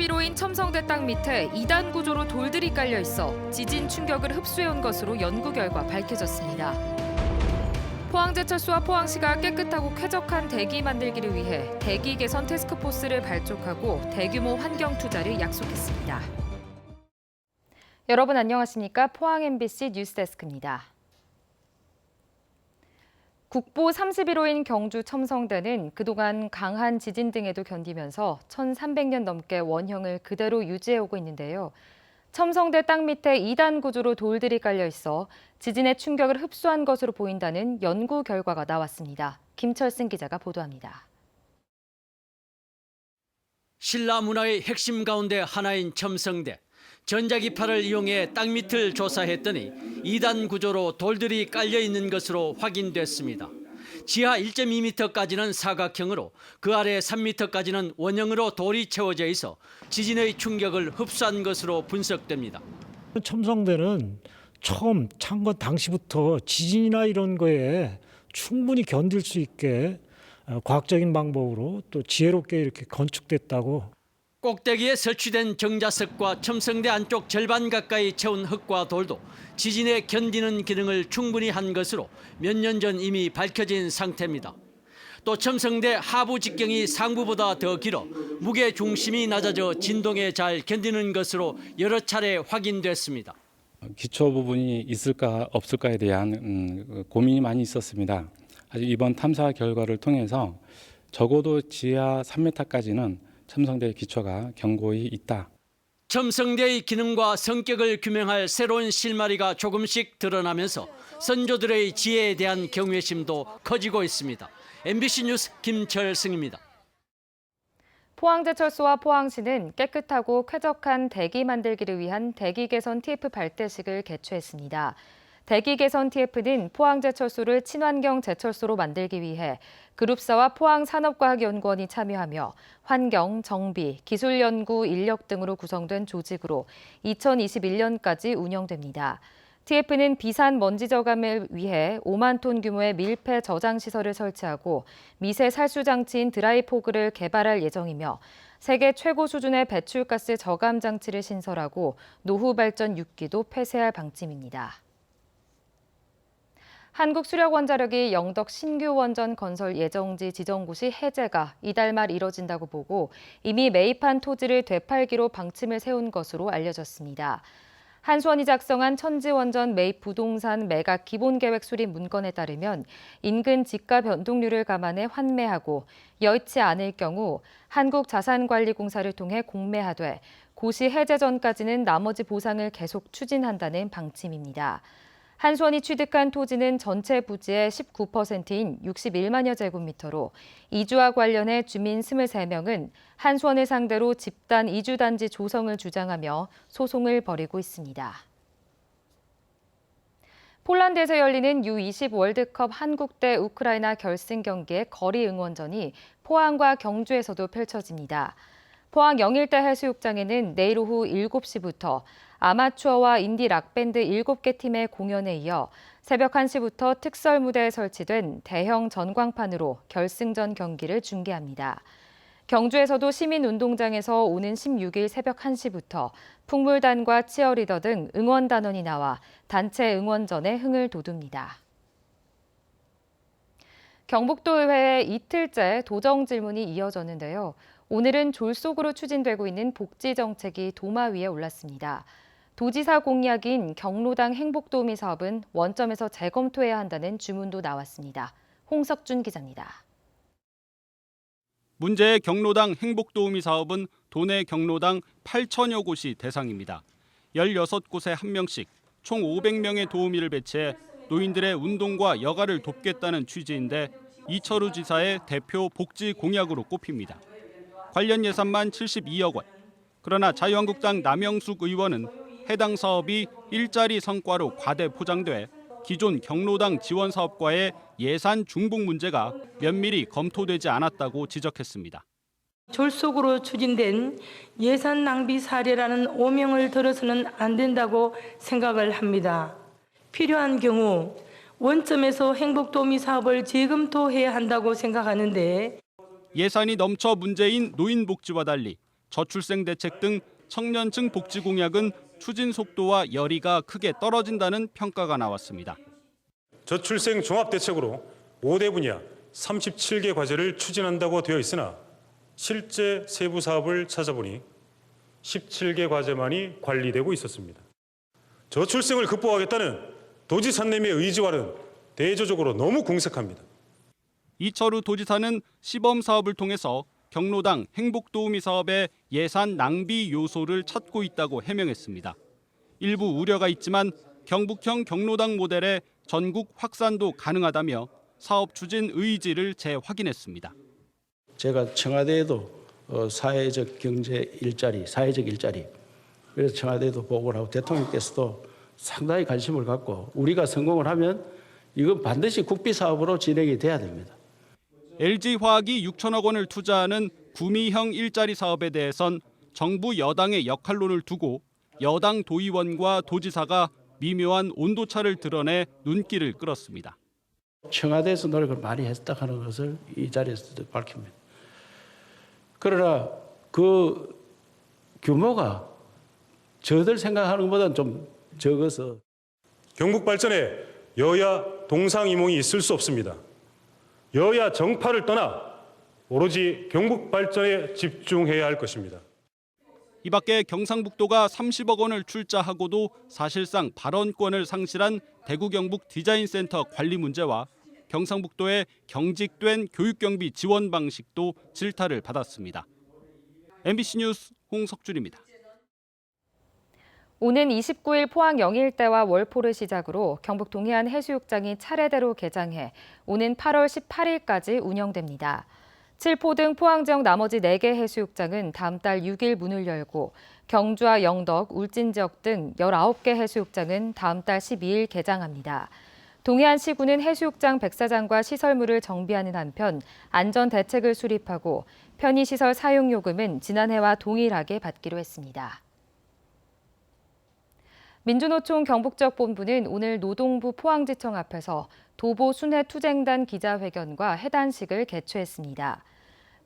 31호인 첨성대 땅 밑에 2단 구조로 돌들이 깔려 있어 지진 충격을 흡수해온 것으로 연구 결과 밝혀졌습니다. 포항제철소와 포항시가 깨끗하고 쾌적한 대기 만들기를 위해 대기 개선 태스크포스를 발족하고 대규모 환경 투자를 약속했습니다. 여러분 안녕하십니까? 포항 MBC 뉴스데스크입니다. 국보 31호인 경주 첨성대는 그동안 강한 지진 등에도 견디면서 1300년 넘게 원형을 그대로 유지해오고 있는데요. 첨성대 땅 밑에 2단 구조로 돌들이 깔려 있어 지진의 충격을 흡수한 것으로 보인다는 연구 결과가 나왔습니다. 김철승 기자가 보도합니다. 신라 문화의 핵심 가운데 하나인 첨성대. 전자기파를 이용해 땅 밑을 조사했더니 2단 구조로 돌들이 깔려 있는 것으로 확인됐습니다. 지하 1.2m까지는 사각형으로 그 아래 3m까지는 원형으로 돌이 채워져 있어 지진의 충격을 흡수한 것으로 분석됩니다. 첨성대는 처음 창건 당시부터 지진이나 이런 거에 충분히 견딜 수 있게 과학적인 방법으로 또 지혜롭게 이렇게 건축됐다고. 꼭대기에 설치된 정자석과 첨성대 안쪽 절반 가까이 채운 흙과 돌도 지진에 견디는 기능을 충분히 한 것으로 몇 년 전 이미 밝혀진 상태입니다. 또 첨성대 하부 직경이 상부보다 더 길어 무게 중심이 낮아져 진동에 잘 견디는 것으로 여러 차례 확인됐습니다. 기초 부분이 있을까 없을까에 대한 고민이 많이 있었습니다. 아직 이번 탐사 결과를 통해서 적어도 지하 3m까지는 첨성대의 기초가 견고히 있다. 첨성대의 기능과 성격을 규명할 새로운 실마리가 조금씩 드러나면서 선조들의 지혜에 대한 경외심도 커지고 있습니다. MBC 뉴스 김철승입니다. 포항제철소와 포항시는 깨끗하고 쾌적한 대기 만들기를 위한 대기 개선 TF 발대식을 개최했습니다. 대기 개선 TF는 포항제철소를 친환경 제철소로 만들기 위해 그룹사와 포항산업과학연구원이 참여하며 환경, 정비, 기술연구, 인력 등으로 구성된 조직으로 2021년까지 운영됩니다. TF는 비산 먼지 저감을 위해 5만 톤 규모의 밀폐 저장 시설을 설치하고 미세 살수 장치인 드라이포그를 개발할 예정이며 세계 최고 수준의 배출가스 저감 장치를 신설하고 노후 발전 6기도 폐쇄할 방침입니다. 한국수력원자력이 영덕 신규 원전 건설 예정지 지정고시 해제가 이달 말 이뤄진다고 보고 이미 매입한 토지를 되팔기로 방침을 세운 것으로 알려졌습니다. 한수원이 작성한 천지원전 매입 부동산 매각 기본계획 수립 문건에 따르면 인근 지가 변동률을 감안해 환매하고 여의치 않을 경우 한국자산관리공사를 통해 공매하되 고시 해제 전까지는 나머지 보상을 계속 추진한다는 방침입니다. 한수원이 취득한 토지는 전체 부지의 19%인 61만여 제곱미터로 이주와 관련해 주민 23명은 한수원을 상대로 집단 이주단지 조성을 주장하며 소송을 벌이고 있습니다. 폴란드에서 열리는 U20 월드컵 한국 대 우크라이나 결승 경기의 거리 응원전이 포항과 경주에서도 펼쳐집니다. 포항 영일대 해수욕장에는 내일 오후 7시부터 아마추어와 인디 락밴드 7개 팀의 공연에 이어 새벽 1시부터 특설 무대에 설치된 대형 전광판으로 결승전 경기를 중계합니다. 경주에서도 시민운동장에서 오는 16일 새벽 1시부터 풍물단과 치어리더 등 응원단원이 나와 단체 응원전에 흥을 돋웁니다. 경북도의회에 이틀째 도정 질문이 이어졌는데요. 오늘은 졸속으로 추진되고 있는 복지 정책이 도마 위에 올랐습니다. 도지사 공약인 경로당 행복도우미 사업은 원점에서 재검토해야 한다는 주문도 나왔습니다. 홍석준 기자입니다. 문제의 경로당 행복도우미 사업은 도내 경로당 8천여 곳이 대상입니다. 16곳에 1명씩 총 500명의 도우미를 배치해 노인들의 운동과 여가를 돕겠다는 취지인데 이철우 지사의 대표 복지 공약으로 꼽힙니다. 관련 예산만 72억 원. 그러나 자유한국당 남영숙 의원은 해당 사업이 일자리 성과로 과대 포장돼 기존 경로당 지원 사업과의 예산 중복 문제가 면밀히 검토되지 않았다고 지적했습니다. 졸속으로 추진된 예산 낭비 사례라는 오명을 들어서는 안 된다고 생각을 합니다. 필요한 경우 원점에서 행복도우미 사업을 재검토해야 한다고 생각하는데 예산이 넘쳐 문제인 노인복지와 달리 저출생 대책 등 청년층 복지 공약은 추진 속도와 열의가 크게 떨어진다는 평가가 나왔습니다. 저출생 종합대책으로 5대 분야 37개 과제를 추진한다고 되어 있으나 실제 세부 사업을 찾아보니 17개 과제만이 관리되고 있었습니다. 저출생을 극복하겠다는 도지사님의 의지와는 대조적으로 너무 궁색합니다. 이철우 도지사는 시범 사업을 통해서 경로당 행복도우미 사업의 예산 낭비 요소를 찾고 있다고 해명했습니다. 일부 우려가 있지만 경북형 경로당 모델의 전국 확산도 가능하다며 사업 추진 의지를 재확인했습니다. 제가 청와대에도 사회적 경제 일자리, 사회적 일자리, 그래서 청와대에도 보고를 하고 대통령께서도 상당히 관심을 갖고 우리가 성공을 하면 이건 반드시 국비 사업으로 진행이 돼야 됩니다. LG화학이 6천억 원을 투자하는 구미형 일자리 사업에 대해선 정부 여당의 역할론을 두고 여당 도의원과 도지사가 미묘한 온도차를 드러내 눈길을 끌었습니다. 청와대에서 노력을 많이 했다 하는 것을 이 자리에서도 밝힙니다. 그러나 그 규모가 저들 생각하는 것보다는 좀 적어서 경북 발전에 여야 동상이몽이 있을 수 없습니다. 여야 정파를 떠나 오로지 경북 발전에 집중해야 할 것입니다. 이 밖에 경상북도가 30억 원을 출자하고도 사실상 발언권을 상실한 대구 경북 디자인센터 관리 문제와 경상북도의 경직된 교육경비 지원 방식도 질타를 받았습니다. MBC 뉴스 홍석준입니다. 오는 29일 포항 영일대와 월포를 시작으로 경북 동해안 해수욕장이 차례대로 개장해 오는 8월 18일까지 운영됩니다. 칠포 등 포항 지역 나머지 4개 해수욕장은 다음 달 6일 문을 열고 경주와 영덕, 울진 지역 등 19개 해수욕장은 다음 달 12일 개장합니다. 동해안시군은 해수욕장 백사장과 시설물을 정비하는 한편 안전 대책을 수립하고 편의시설 사용 요금은 지난해와 동일하게 받기로 했습니다. 민주노총 경북지역 본부는 오늘 노동부 포항지청 앞에서 도보 순회투쟁단 기자회견과 해단식을 개최했습니다.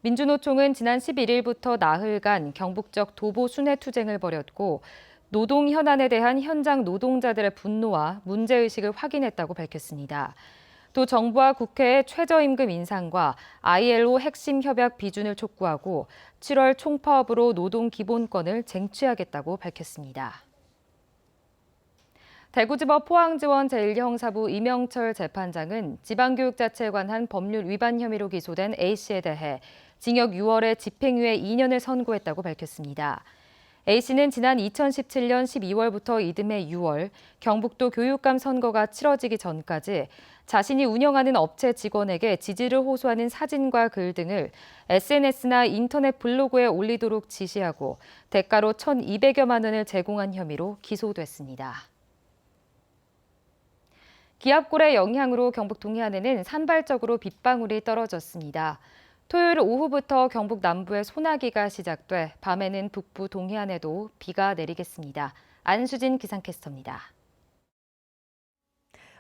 민주노총은 지난 11일부터 나흘간 경북적 도보 순회투쟁을 벌였고 노동 현안에 대한 현장 노동자들의 분노와 문제의식을 확인했다고 밝혔습니다. 또 정부와 국회의 최저임금 인상과 ILO 핵심 협약 비준을 촉구하고 7월 총파업으로 노동 기본권을 쟁취하겠다고 밝혔습니다. 대구지법 포항지원 제1형사부 이명철 재판장은 지방교육자치에 관한 법률 위반 혐의로 기소된 A씨에 대해 징역 6월에 집행유예 2년을 선고했다고 밝혔습니다. A씨는 지난 2017년 12월부터 이듬해 6월 경북도 교육감 선거가 치러지기 전까지 자신이 운영하는 업체 직원에게 지지를 호소하는 사진과 글 등을 SNS나 인터넷 블로그에 올리도록 지시하고 대가로 1,200여만 원을 제공한 혐의로 기소됐습니다. 기압골의 영향으로 경북 동해안에는 산발적으로 빗방울이 떨어졌습니다. 토요일 오후부터 경북 남부에 소나기가 시작돼 밤에는 북부 동해안에도 비가 내리겠습니다. 안수진 기상캐스터입니다.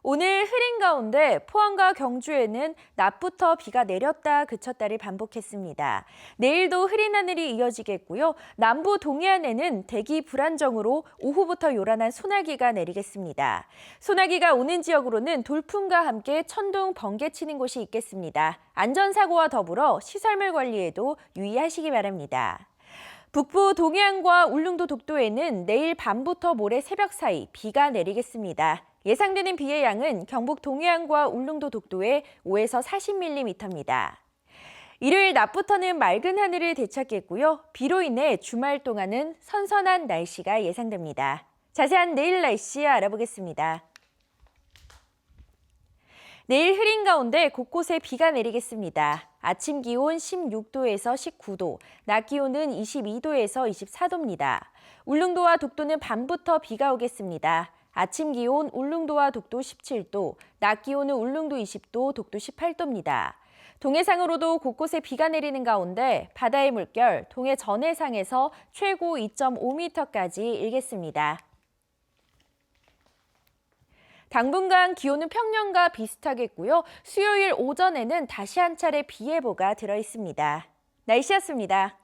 오늘 흐린 가운데 포항과 경주에는 낮부터 비가 내렸다 그쳤다를 반복했습니다. 내일도 흐린 하늘이 이어지겠고요. 남부 동해안에는 대기 불안정으로 오후부터 요란한 소나기가 내리겠습니다. 소나기가 오는 지역으로는 돌풍과 함께 천둥, 번개 치는 곳이 있겠습니다. 안전사고와 더불어 시설물 관리에도 유의하시기 바랍니다. 북부 동해안과 울릉도 독도에는 내일 밤부터 모레 새벽 사이 비가 내리겠습니다. 예상되는 비의 양은 경북 동해안과 울릉도 독도에 5에서 40mm입니다. 일요일 낮부터는 맑은 하늘을 되찾겠고요. 비로 인해 주말 동안은 선선한 날씨가 예상됩니다. 자세한 내일 날씨 알아보겠습니다. 내일 흐린 가운데 곳곳에 비가 내리겠습니다. 아침 기온 16도에서 19도, 낮 기온은 22도에서 24도입니다. 울릉도와 독도는 밤부터 비가 오겠습니다. 아침 기온 울릉도와 독도 17도, 낮 기온은 울릉도 20도, 독도 18도입니다. 동해상으로도 곳곳에 비가 내리는 가운데 바다의 물결 동해 전해상에서 최고 2.5m까지 일겠습니다. 당분간 기온은 평년과 비슷하겠고요. 수요일 오전에는 다시 한 차례 비 예보가 들어 있습니다. 날씨였습니다.